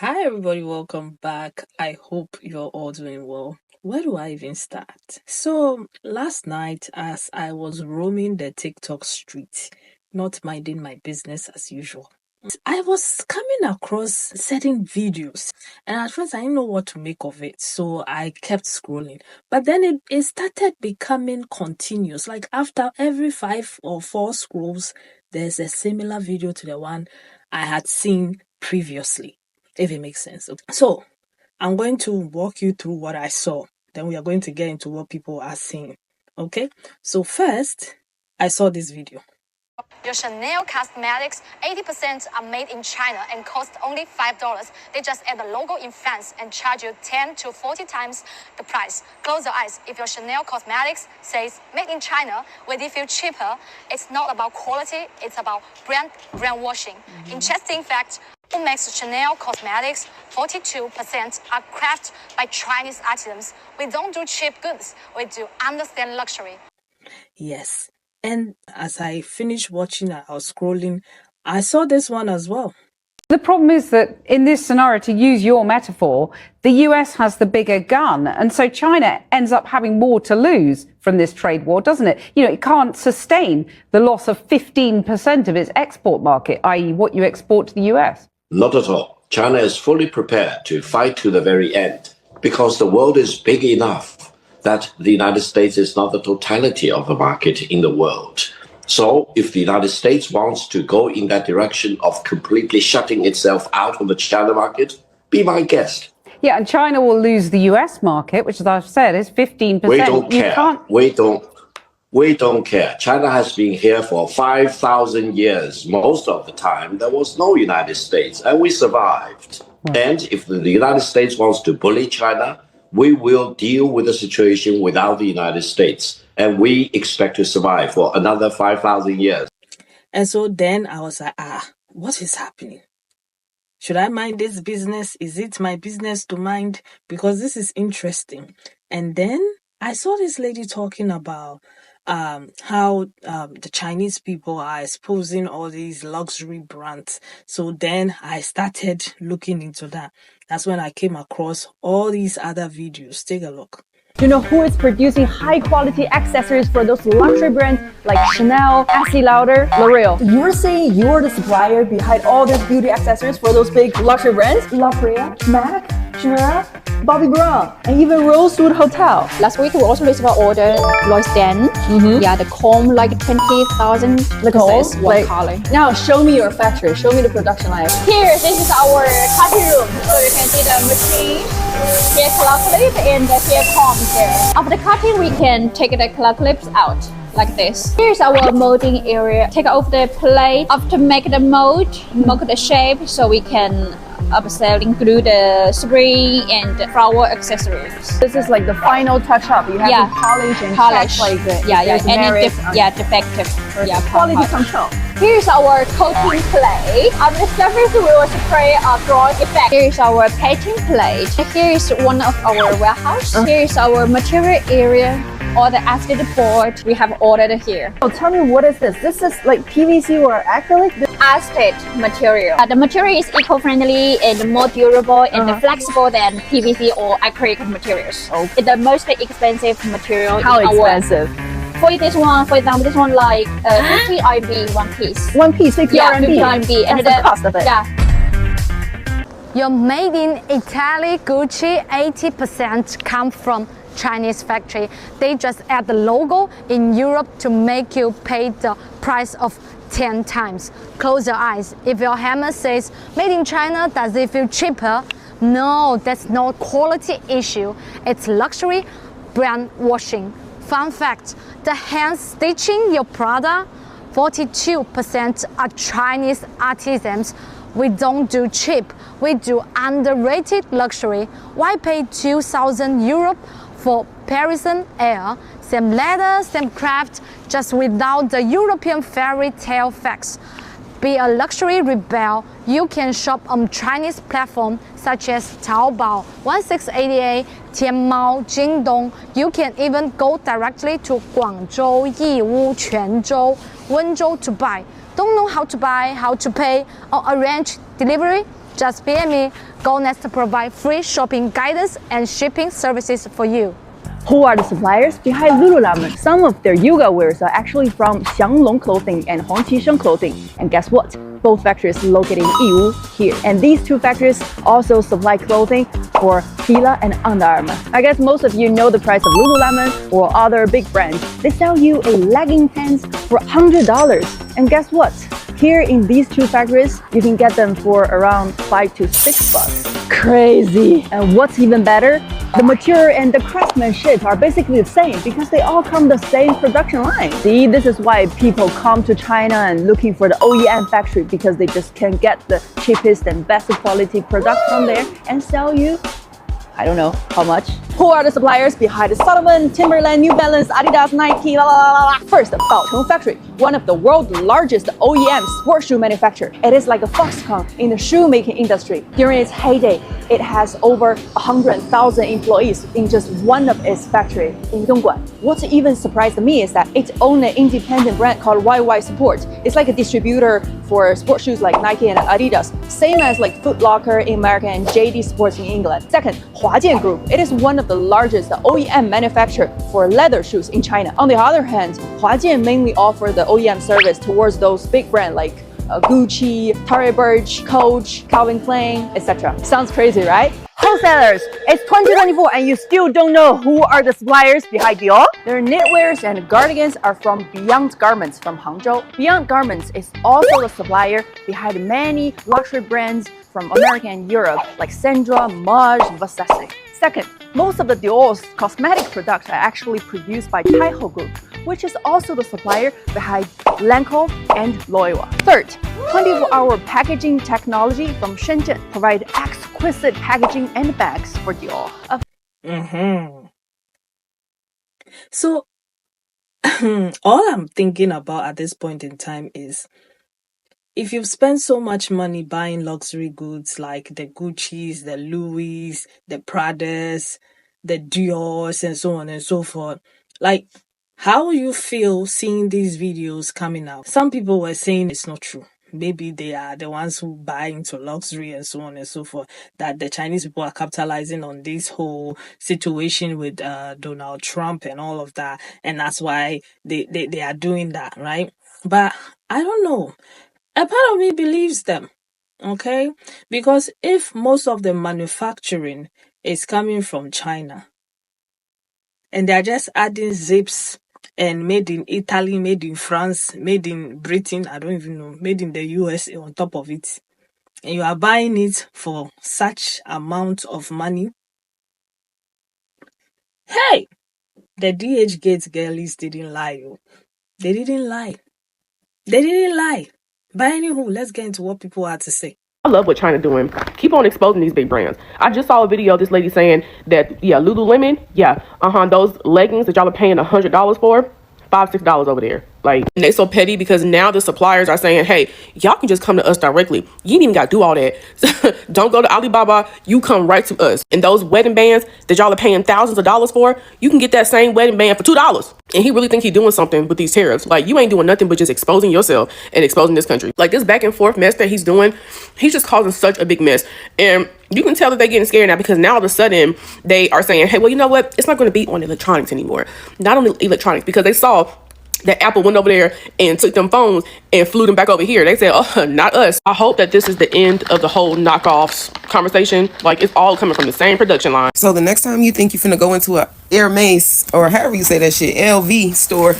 Hi, everybody, welcome back. I hope you're all doing well. Where do I even start? So, last night, as I was roaming the TikTok street, not minding my business as usual, I was coming across certain videos, and at first I didn't know what to make of it, so I kept scrolling. But then it started becoming continuous. Like after every five or four scrolls, there's a similar video to the one I had seen previously, if it makes sense. So I'm going to walk you through what I saw. Then we are going to get into what people are saying. Okay? So first, I saw this video. Your Chanel cosmetics, 80% are made in China and cost only $5. They just add the logo in France and charge you 10 to 40 times the price. Close your eyes. If your Chanel cosmetics says made in China, will it feel cheaper? It's not about quality, it's about brand washing. Interesting fact, who makes Chanel cosmetics? 42% are crafted by Chinese artisans. We don't do cheap goods, we do understand luxury. Yes. And as I finished watching, I was scrolling, I saw this one as well. The problem is that in this scenario, to use your metaphor, the US has the bigger gun. And so China ends up having more to lose from this trade war, doesn't it? You know, it can't sustain the loss of 15% of its export market, i.e. what you export to the US. Not at all. China is fully prepared to fight to the very end because the world is big enough that the United States is not the totality of the market in the world. So if the United States wants to go in that direction of completely shutting itself out of the China market, be my guest. Yeah, and China will lose the US market, which, as I've said, is 15%. We don't care. We don't care. China has been here for 5,000 years. Most of the time, there was no United States, and we survived. And if the United States wants to bully China, we will deal with the situation without the United States. And we expect to survive for another 5,000 years. And so then I was like, what is happening? Should I mind this business? Is it my business to mind? Because this is interesting. And then I saw this lady talking about how the Chinese people are exposing all these luxury brands. So then I started looking into that. That's when I came across all these other videos. Take a look. Do you know who is producing high-quality accessories for those luxury brands like Chanel, Estee Lauder, L'Oreal? You're saying you're the supplier behind all these beauty accessories for those big luxury brands? La Brea, MAC, Chanel, Bobbi Brown, and even Rosewood Hotel. Last week we also received an order, Lois Den. Yeah, the comb like 20,000 The comb, pieces, one color. Now show me your factory, show me the production line. Here, this is our cutting room. So you can see the machine, here claw clip, and here comb there. After cutting, we can take the claw clips out. Like this. Here's our molding area. Take off the plate. After make the mold, mold the shape so we can glue the spring and the flower accessories. This is like the final touch-up. You have to polish and check like the defective. Quality control. Here's our coating plate. After the surface, we will spray a draw effect. Here's our painting plate. Here is one of our warehouse. Here is our material area. All the acetate board we have ordered here. So tell me, what is this? This is like PVC or acrylic? Acetate material. The material is eco-friendly and more durable and flexible than PVC or acrylic materials. Okay. It's the most expensive material. How expensive? For example, this one like 50 RMB one piece. One piece, 50 RMB. 50 RMB. That's the cost of it. Yeah. Your made in Italy Gucci, 80% come from Chinese factory. They just add the logo in Europe to make you pay the price of 10 times. Close your eyes. If your hammer says made in China, does it feel cheaper? No, that's not quality issue. It's luxury brand washing. Fun fact, the hand stitching your product, 42% are Chinese artisans. We don't do cheap, we do underrated luxury. Why pay 2,000 Europe for Parisian air? Same leather, same craft, just without the European fairy tale facts. Be a luxury rebel, you can shop on Chinese platforms such as Taobao, 1688, Tianmao, Jingdong. You can even go directly to Guangzhou, Yiwu, Quanzhou, Wenzhou to buy. Don't know how to buy, how to pay, or arrange delivery? Just PM me. GoNest to provide free shopping guidance and shipping services for you. Who are the suppliers behind Lululemon? Some of their yoga wears are actually from Xianglong Clothing and Hongqisheng Clothing. And guess what? Both factories located in Yiwu here. And these two factories also supply clothing for Fila and Under Armour. I guess most of you know the price of Lululemon or other big brands. They sell you a legging pants for $100. And guess what? Here in these two factories, you can get them for around $5 to $6. Crazy! And what's even better? The material and the craftsmanship are basically the same because they all come the same production line. See, this is why people come to China and looking for the OEM factory because they just can get the cheapest and best quality product from there and sell you, I don't know how much. Who are the suppliers behind the Salomon, Timberland, New Balance, Adidas, Nike, la la la la? First, the Baocheng Factory, one of the world's largest OEM sports shoe manufacturer. It is like a Foxconn in the shoemaking industry. During its heyday, it has over 100,000 employees in just one of its factories in Dongguan. What even surprised me is that it owns an independent brand called YY Sport. It's like a distributor for sports shoes like Nike and Adidas, same as like Foot Locker in America and JD Sports in England. Second, Huajian Group. It is one of the largest OEM manufacturer for leather shoes in China. On the other hand, Huajian mainly offer the OEM service towards those big brands like Gucci, Tariffs, Coach, Calvin Klein, etc. Sounds crazy, right? Wholesalers, it's 2024 and you still don't know who are the suppliers behind Dior? Their knitwears and cardigans are from Beyond Garments from Hangzhou. Beyond Garments is also the supplier behind many luxury brands from America and Europe like Sandra, Maj, Versace. Second, most of the Dior's cosmetic products are actually produced by Taiho Group, which is also the supplier behind Lancome and Loewe. Third, 24-hour packaging technology from Shenzhen provide exquisite packaging and bags for Dior. So, all I'm thinking about at this point in time is if you've spent so much money buying luxury goods like the Gucci's, the Louis, the Pradas, the Dior's, and so on and so forth, like, how will you feel seeing these videos coming out? Some people were saying it's not true. Maybe they are the ones who buy into luxury and so on and so forth, that the Chinese people are capitalizing on this whole situation with Donald Trump and all of that. And that's why they are doing that, right? But I don't know. A part of me believes them, okay? Because if most of the manufacturing is coming from China and they're just adding zips and made in Italy, made in France, made in Britain, I don't even know, made in the US on top of it, and you are buying it for such amount of money, hey, the DH Gates girlies didn't lie. They didn't lie. They didn't lie. But anywho, let's get into what people had to say. I love what China doing. Keep on exposing these big brands. I just saw a video of this lady saying that, Lululemon, those leggings that y'all are paying $100 for, $5, $6 over there. Like, and they so petty because now the suppliers are saying, hey, y'all can just come to us directly. You ain't even got to do all that. Don't go to Alibaba. You come right to us. And those wedding bands that y'all are paying thousands of dollars for, you can get that same wedding band for $2. And he really think he's doing something with these tariffs. Like, you ain't doing nothing but just exposing yourself and exposing this country. Like, this back and forth mess that he's doing, he's just causing such a big mess. And you can tell that they're getting scared now because now all of a sudden they are saying, hey, well, you know what? It's not going to be on electronics anymore. Not on electronics, because they saw that Apple went over there and took them phones and flew them back over here. They said, oh, not us. I hope that this is the end of the whole knockoffs conversation. Like, it's all coming from the same production line. So the next time you think you're finna go into a Hermes, or however you say that shit, LV store,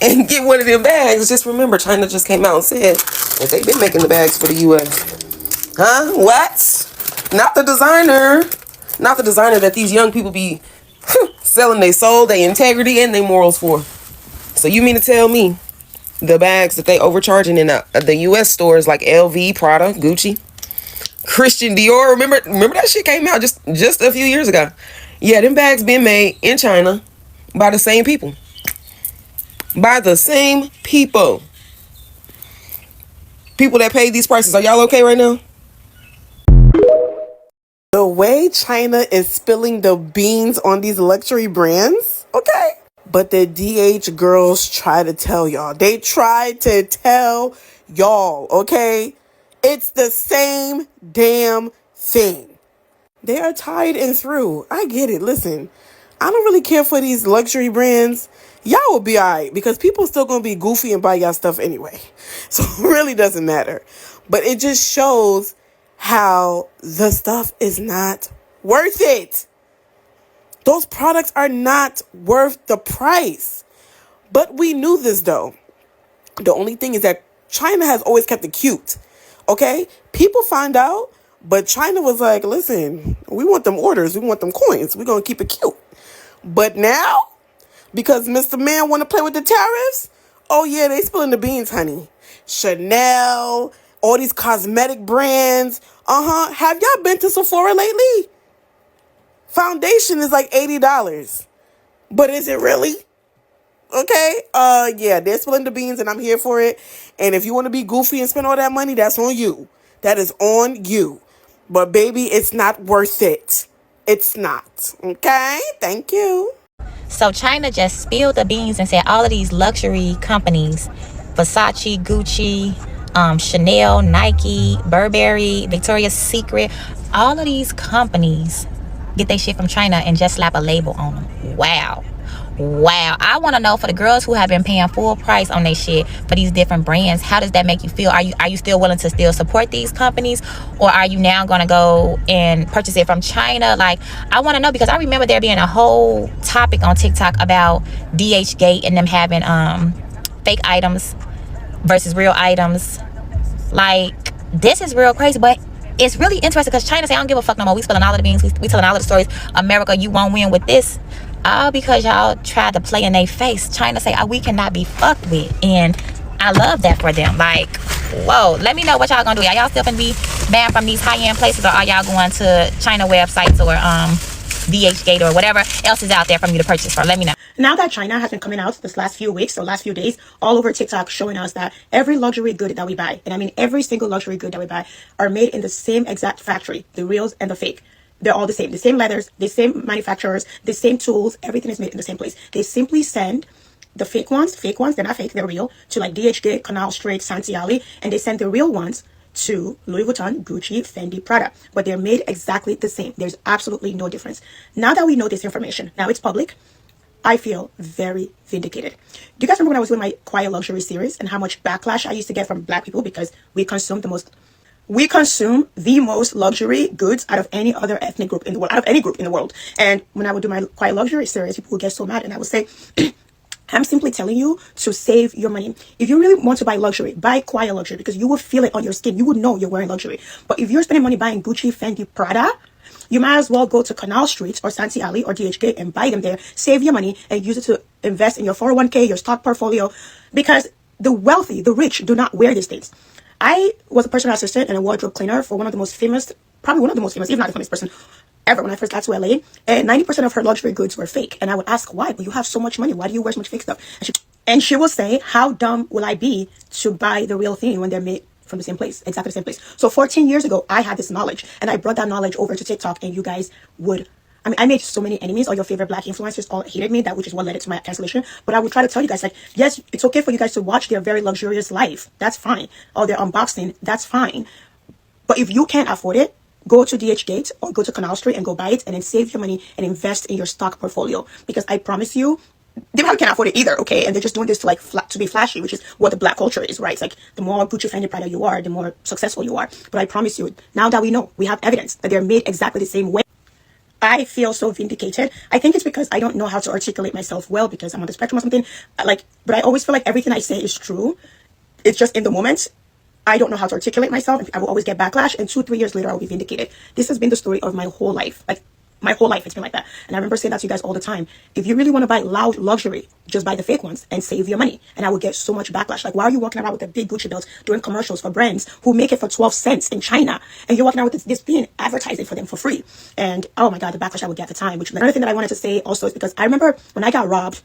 and get one of them bags, just remember China just came out and said that they've been making the bags for the U.S. Huh? What? Not the designer. Not the designer that these young people be selling their soul, their integrity, and their morals for. So you mean to tell me the bags that they overcharging in the U.S. stores like LV, Prada, Gucci, Christian Dior? Remember that shit came out just a few years ago. Yeah, them bags being made in China by the same people. By the same people. People that pay these prices. Are y'all okay right now? The way China is spilling the beans on these luxury brands, okay? But the DH girls try to tell y'all. They try to tell y'all, okay? It's the same damn thing. They are tied and through. I get it. Listen, I don't really care for these luxury brands. Y'all will be alright because people still gonna be goofy and buy y'all stuff anyway. So it really doesn't matter. But it just shows how the stuff is not worth it. Those products are not worth the price. But we knew this though. The only thing is that China has always kept it cute. Okay? People find out, but China was like, listen, we want them orders. We want them coins. We're going to keep it cute. But now, because Mr. Man want to play with the tariffs, oh yeah, they spilling the beans, honey. Chanel, all these cosmetic brands. Have y'all been to Sephora lately? Foundation is like $80. But is it really? Okay, yeah, they're spilling the beans and I'm here for it. And if you want to be goofy and spend all that money, that's on you. That is on you. But baby, it's not worth it. It's not. Okay, thank you. So China just spilled the beans and said all of these luxury companies, Versace, Gucci, Chanel, Nike, Burberry, Victoria's Secret, all of these companies get their shit from China and just slap a label on them. Wow. I want to know, for the girls who have been paying full price on their shit for these different brands, how does that make you feel? Are you still willing to still support these companies, or are you now going to go and purchase it from China? Like, I want to know, because I remember there being a whole topic on TikTok about DHgate and them having fake items versus real items. Like, this is real crazy, but it's really interesting because China say, I don't give a fuck no more. We spilling all of the beans. We telling all of the stories. America, you won't win with this. All because y'all tried to play in their face. China say, we cannot be fucked with. And I love that for them. Like, whoa. Let me know what y'all gonna do. Are y'all still gonna be banned from these high-end places, or are y'all going to China websites or DHgate or whatever else is out there for you to purchase from? Let me know. Now that China has been coming out this last few weeks or last few days all over TikTok, showing us that every luxury good that we buy, and I mean every single luxury good that we buy, are made in the same exact factory, the reals and the fake. They're all the same leathers, the same manufacturers, the same tools. Everything is made in the same place. They simply send the fake ones, they're not fake, they're real, to like DHgate, Canal Street, Santiali, and they send the real ones to Louis Vuitton, Gucci, Fendi, Prada. But they're made exactly the same. There's absolutely no difference. Now that we know this information, now it's public, I feel very vindicated. Do you guys remember when I was doing my Quiet Luxury series and how much backlash I used to get from Black people because we consume the most luxury goods out of any other ethnic group in the world, out of any group in the world? And when I would do my Quiet Luxury series, people would get so mad, and I would say, I'm simply telling you to save your money. If you really want to buy luxury, buy Quiet Luxury, because you will feel it on your skin. You would know you're wearing luxury. But if you're spending money buying Gucci, Fendi, Prada, you might as well go to Canal Street or Santiali or DHgate and buy them there, save your money, and use it to invest in your 401k, your stock portfolio, because the wealthy, the rich, do not wear these things. I was a personal assistant and a wardrobe cleaner for one of the most famous, probably one of the most famous, if not the famous person ever, when I first got to LA. And 90% of her luxury goods were fake. And I would ask, why? But you have so much money. Why do you wear so much fake stuff? And she will say, how dumb will I be to buy the real thing when they're made from the same place, exactly the same place? So 14 years ago, I had this knowledge, and I brought that knowledge over to TikTok, and you guys would, I made so many enemies. All your favorite Black influencers all hated me, which is what led it to my cancellation. But I would try to tell you guys, like, yes, it's okay for you guys to watch their very luxurious life. That's fine. Or their unboxing. That's fine. But if you can't afford it, go to DHgate or go to Canal Street and go buy it, and then save your money and invest in your stock portfolio. Because I promise you, they probably can't afford it either, okay? And they're just doing this to like to be flashy, which is what the Black culture is, right? It's like the more Gucci, Fendi, Prada you are, the more successful you are. But I promise you, now that we know, we have evidence that they're made exactly the same way, I feel so vindicated. I think it's because I don't know how to articulate myself well, because I'm on the spectrum or something. But I always feel like everything I say is true. It's just in the moment, I don't know how to articulate myself. I will always get backlash, and 2-3 years later, I will be vindicated. This has been the story of my whole life. Like, my whole life, it's been like that. And I remember saying that to you guys all the time. If you really want to buy loud luxury, just buy the fake ones and save your money. And I would get so much backlash. Like, why are you walking around with a big Gucci belt doing commercials for brands who make it for 12 cents in China? And you're walking around with this being advertising for them for free. And oh my God, the backlash I would get at the time. Which another thing that I wanted to say also is because I remember when I got robbed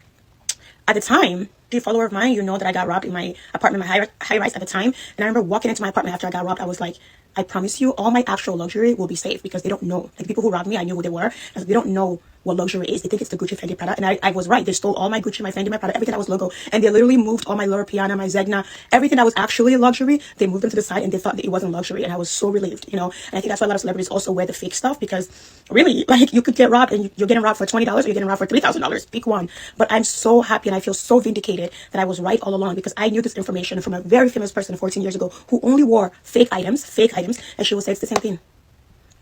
at the time. If you're a follower of mine, you know that I got robbed in my apartment, my high rise at the time. And I remember walking into my apartment after I got robbed. I was like, I promise you, all my actual luxury will be safe, because they don't know. Like, people who robbed me, I knew who they were. They don't know what luxury is. They think it's the Gucci, Fendi, Prada. And I was right. They stole all my Gucci, my Fendi, my Prada, everything that was logo. And they literally moved all my Loro Piana, my Zegna, everything that was actually luxury. They moved them to the side and they thought that it wasn't luxury. And I was so relieved, you know. And I think that's why a lot of celebrities also wear the fake stuff, because really, like, you could get robbed and you're getting robbed for $20 or you're getting robbed for $3,000. Pick one. But I'm so happy and I feel so vindicated that I was right all along, because I knew this information from a very famous person 14 years ago who only wore fake items, and she would say it's the same thing.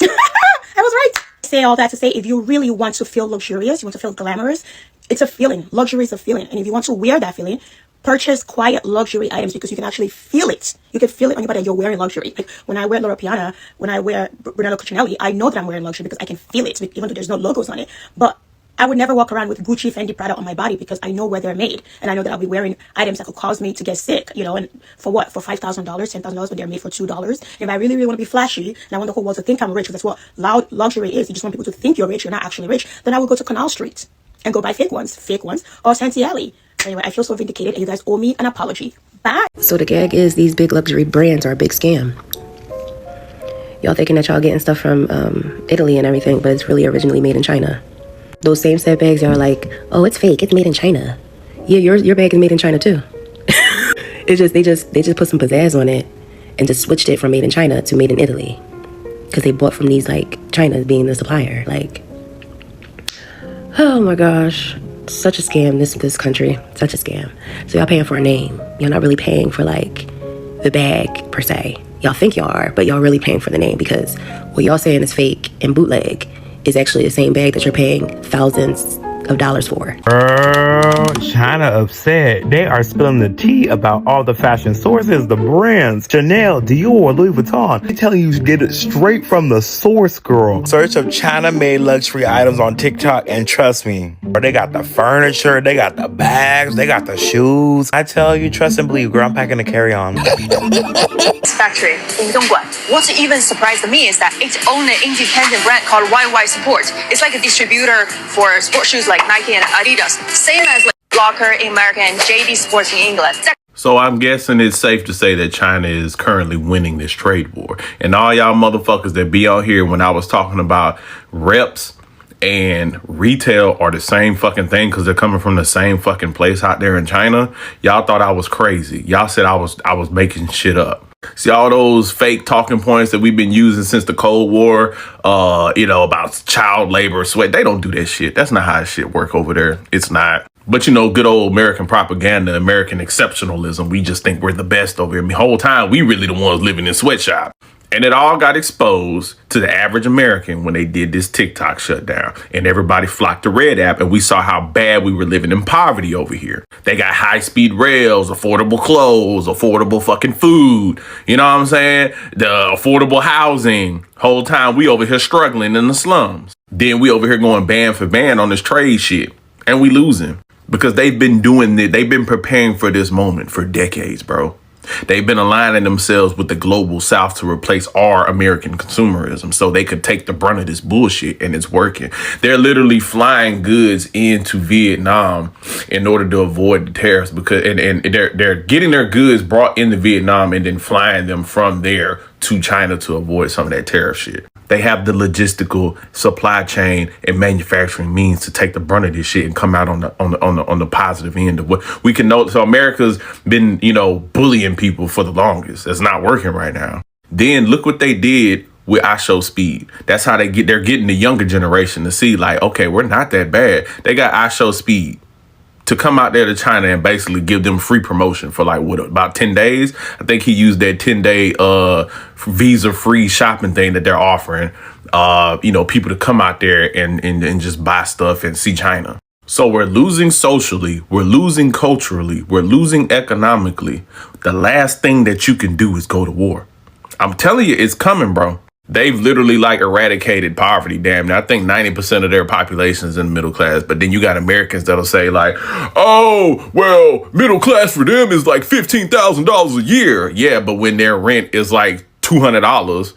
I was right. I say all that to say, if you really want to feel luxurious, you want to feel glamorous, it's a feeling. Luxury is a feeling. And if you want to wear that feeling, purchase quiet luxury items, because you can actually feel it. You can feel it on your body that you're wearing luxury. Like when I wear Loro Piana, when I wear Brunello Cucinelli, I know that I'm wearing luxury because I can feel it, even though there's no logos on it. But I would never walk around with Gucci, Fendi, Prada on my body, because I know where they're made. And I know that I'll be wearing items that could cause me to get sick, you know, and for what? For $5,000, $10,000, but they're made for $2. If I really, really want to be flashy, and I want the whole world to think I'm rich, because that's what loud luxury is. You just want people to think you're rich, you're not actually rich. Then I will go to Canal Street and go buy fake ones, or Santee Alley. Anyway, I feel so vindicated, and you guys owe me an apology. Bye. So the gag is these big luxury brands are a big scam. Y'all thinking that y'all getting stuff from Italy and everything, but it's really originally made in China. Those same set bags are like, oh, it's fake, it's made in China. Yeah, your bag is made in China too. It's just they just put some pizzazz on it and just switched it from made in China to made in Italy, because they bought from these, like, China being the supplier. Like, oh my gosh, such a scam, this country, such a scam. So y'all paying for a name. You're not really paying for, like, the bag per se. Y'all think y'all are, but y'all really paying for the name, because what y'all saying is fake and bootleg is actually the same bag that you're paying thousands of dollars for. Girl, China upset. They are spilling the tea about all the fashion sources, the brands, Chanel, Dior, Louis Vuitton. They're telling you to get it straight from the source, girl. Search up China-made luxury items on TikTok and trust me, they got the furniture, they got the bags, they got the shoes. I tell you, trust and believe, girl, I'm packing a carry-on. Factory in Dongguan. What even surprised me is that it owned an independent brand called YY Sport. It's like a distributor for sports shoes like Nike and Adidas. Same as like Locker in America and JD Sports in England. So I'm guessing it's safe to say that China is currently winning this trade war. And all y'all motherfuckers that be out here when I was talking about reps and retail are the same fucking thing because they're coming from the same fucking place out there in China, y'all thought I was crazy. Y'all said I was making shit up. See, all those fake talking points that we've been using since the Cold War, about child labor, sweat, they don't do that shit. That's not how shit work over there. It's not. But, good old American propaganda, American exceptionalism, we just think we're the best over here. The whole time, we really the ones living in sweatshop. And it all got exposed to the average American when they did this TikTok shutdown. And everybody flocked to Red App, and we saw how bad we were living in poverty over here. They got high-speed rails, affordable clothes, affordable fucking food. You know what I'm saying? The affordable housing. Whole time we over here struggling in the slums. Then we over here going band for band on this trade shit. And we losing. Because they've been doing it. They've been preparing for this moment for decades, bro. They've been aligning themselves with the global south to replace our American consumerism so they could take the brunt of this bullshit, and it's working. They're literally flying goods into Vietnam in order to avoid the tariffs because and they're getting their goods brought into Vietnam and then flying them from there to China to avoid some of that tariff shit. They have the logistical supply chain and manufacturing means to take the brunt of this shit and come out on the positive end of what we can know. So America's been, bullying people for the longest. It's not working right now. Then look what they did with I Show Speed. That's how they're getting the younger generation to see like, okay, we're not that bad. They got I Show Speed to come out there to China and basically give them free promotion for about 10 days. I think he used that 10-day visa-free shopping thing that they're offering, people to come out there and just buy stuff and see China. So we're losing socially, we're losing culturally, we're losing economically. The last thing that you can do is go to war. I'm telling you, it's coming, bro. They've literally eradicated poverty, damn. Now, I think 90% of their population is in the middle class. But then you got Americans that'll say oh, well, middle class for them is $15,000 a year. Yeah, but when their rent is $200,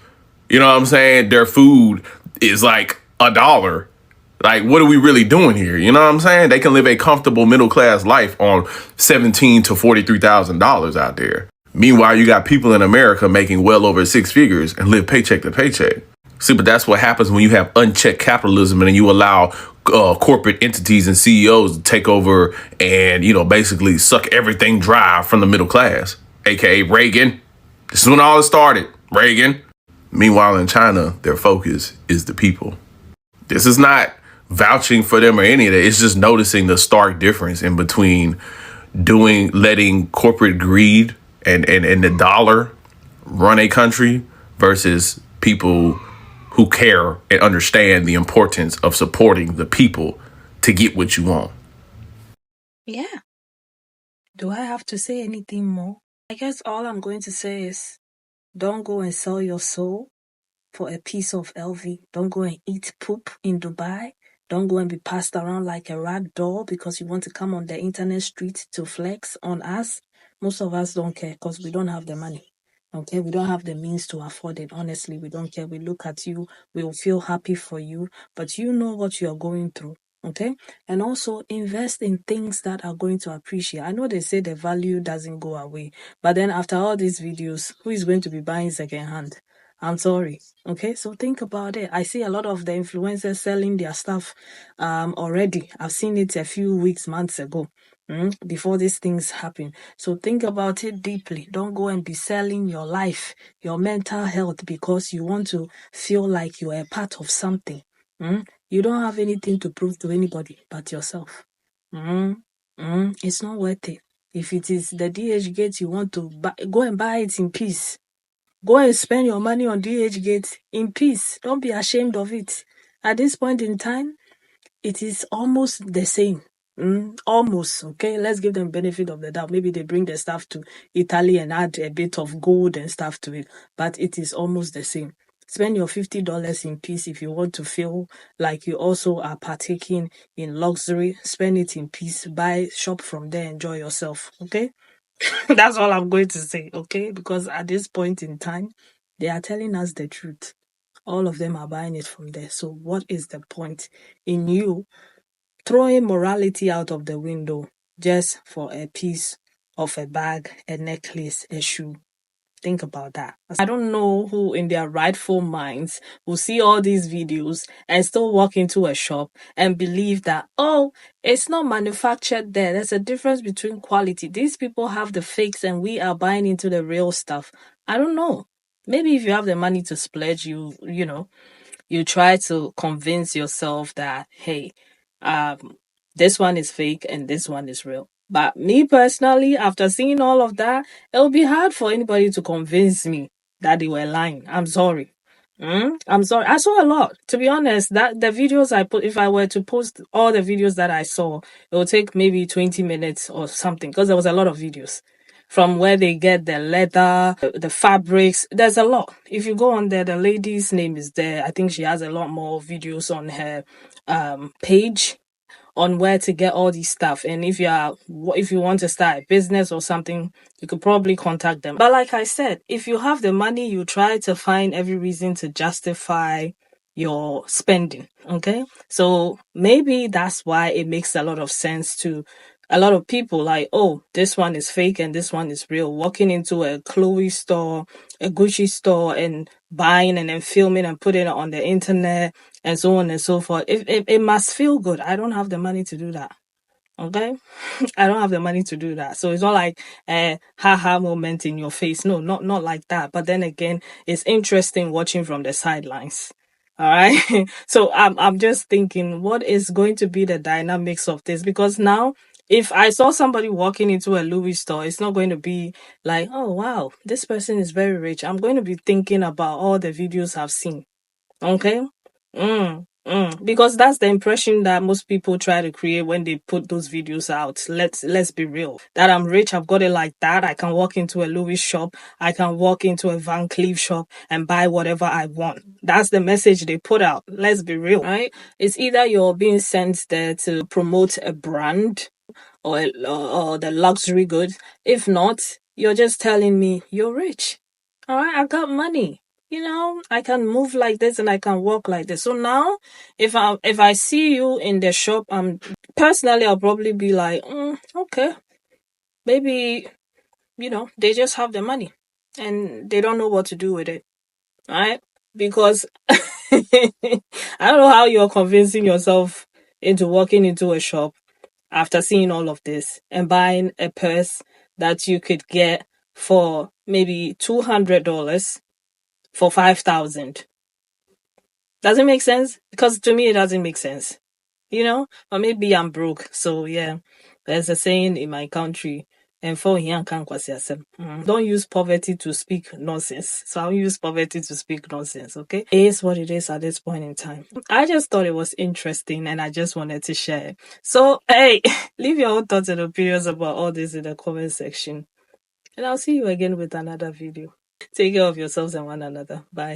you know what I'm saying? Their food is $1. What are we really doing here? You know what I'm saying? They can live a comfortable middle class life on $17,000 to $43,000 out there. Meanwhile, you got people in America making well over 6 figures and live paycheck to paycheck. See, but that's what happens when you have unchecked capitalism and you allow corporate entities and CEOs to take over and, basically suck everything dry from the middle class, aka Reagan. This is when all it started, Reagan. Meanwhile, in China, their focus is the people. This is not vouching for them or any of that. It's just noticing the stark difference in between letting corporate greed and the dollar run a country versus people who care and understand the importance of supporting the people to get what you want. Yeah. Do I have to say anything more? I guess all I'm going to say is don't go and sell your soul for a piece of LV. Don't go and eat poop in Dubai. Don't go and be passed around like a rag doll because you want to come on the internet street to flex on us. Most of us don't care because we don't have the money. Okay, we don't have the means to afford it. Honestly, we don't care. We look at you, we will feel happy for you, but you know what you're going through. Okay, and also invest in things that are going to appreciate. I know they say the value doesn't go away, but then after all these videos, who is going to be buying secondhand? I'm sorry. Okay, so think about it. I see a lot of the influencers selling their stuff already. I've seen it a few weeks, months ago. Before these things happen. So think about it deeply. Don't go and be selling your life, your mental health because you want to feel like you are a part of something. You don't have anything to prove to anybody but yourself. It's not worth it. If it is the DH gate you want to buy, go and buy it in peace. Go and spend your money on DH gate in peace. Don't be ashamed of it. At this point in time, it is almost the same. Almost, okay? Let's give them benefit of the doubt. Maybe they bring the stuff to Italy and add a bit of gold and stuff to it, but it is almost the same. Spend your $50 in peace if you want to feel like you also are partaking in luxury. Spend it in peace. Buy, shop from there, enjoy yourself, okay? That's all I'm going to say, okay? Because at this point in time, they are telling us the truth. All of them are buying it from there. So what is the point in you throwing morality out of the window just for a piece of a bag, a necklace, a shoe? Think about that. I don't know who in their rightful minds will see all these videos and still walk into a shop and believe that, oh, it's not manufactured there. There's a difference between quality. These people have the fakes and we are buying into the real stuff. I don't know. Maybe if you have the money to splurge, you try to convince yourself that, hey, this one is fake and this one is real. But me personally, after seeing all of that, it'll be hard for anybody to convince me that they were lying. I'm sorry. I'm sorry. I saw a lot. To be honest, that the videos I put, if I were to post all the videos that I saw, it would take maybe 20 minutes or something because there was a lot of videos. From where they get the leather, the fabrics, there's a lot. If you go on there, the lady's name is there. I think she has a lot more videos on her page on where to get all these stuff. And if you want to start a business or something, you could probably contact them. But like I said, if you have the money, you try to find every reason to justify your spending. Okay, so maybe that's why it makes a lot of sense to a lot of people, like, oh, this one is fake and this one is real. Walking into a Chloe store, a Gucci store, and buying and then filming and putting it on the internet and so on and so forth. It must feel good. I don't have the money to do that. Okay, I don't have the money to do that. So it's not like a haha moment in your face. No, not like that. But then again, it's interesting watching from the sidelines. All right. So I'm just thinking, what is going to be the dynamics of this? Because now, if I saw somebody walking into a Louis store, it's not going to be like, oh wow, this person is very rich. I'm going to be thinking about all the videos I've seen. Okay. Because that's the impression that most people try to create when they put those videos out. Let's be real. That I'm rich, I've got it like that. I can walk into a Louis shop, I can walk into a Van Cleef shop and buy whatever I want. That's the message they put out. Let's be real, right? It's either you're being sent there to promote a brand or the luxury goods. If not, you're just telling me you're rich. All right, I got money. I can move like this and I can walk like this. So now, if I see you in the shop, personally, I'll probably be like, okay, maybe they just have the money and they don't know what to do with it, right? Because I don't know how you're convincing yourself into walking into a shop after seeing all of this and buying a purse that you could get for maybe $200 for $5,000? Does it make sense? Because to me, it doesn't make sense. You know, or maybe I'm broke. So yeah, there's a saying in my country, and for here don't use poverty to speak nonsense. So I'll use poverty to speak nonsense. Okay, it is what it is at this point in time. I just thought it was interesting, and I just wanted to share it. So hey, leave your own thoughts and opinions about all this in the comment section, and I'll see you again with another video. Take care of yourselves and one another. Bye.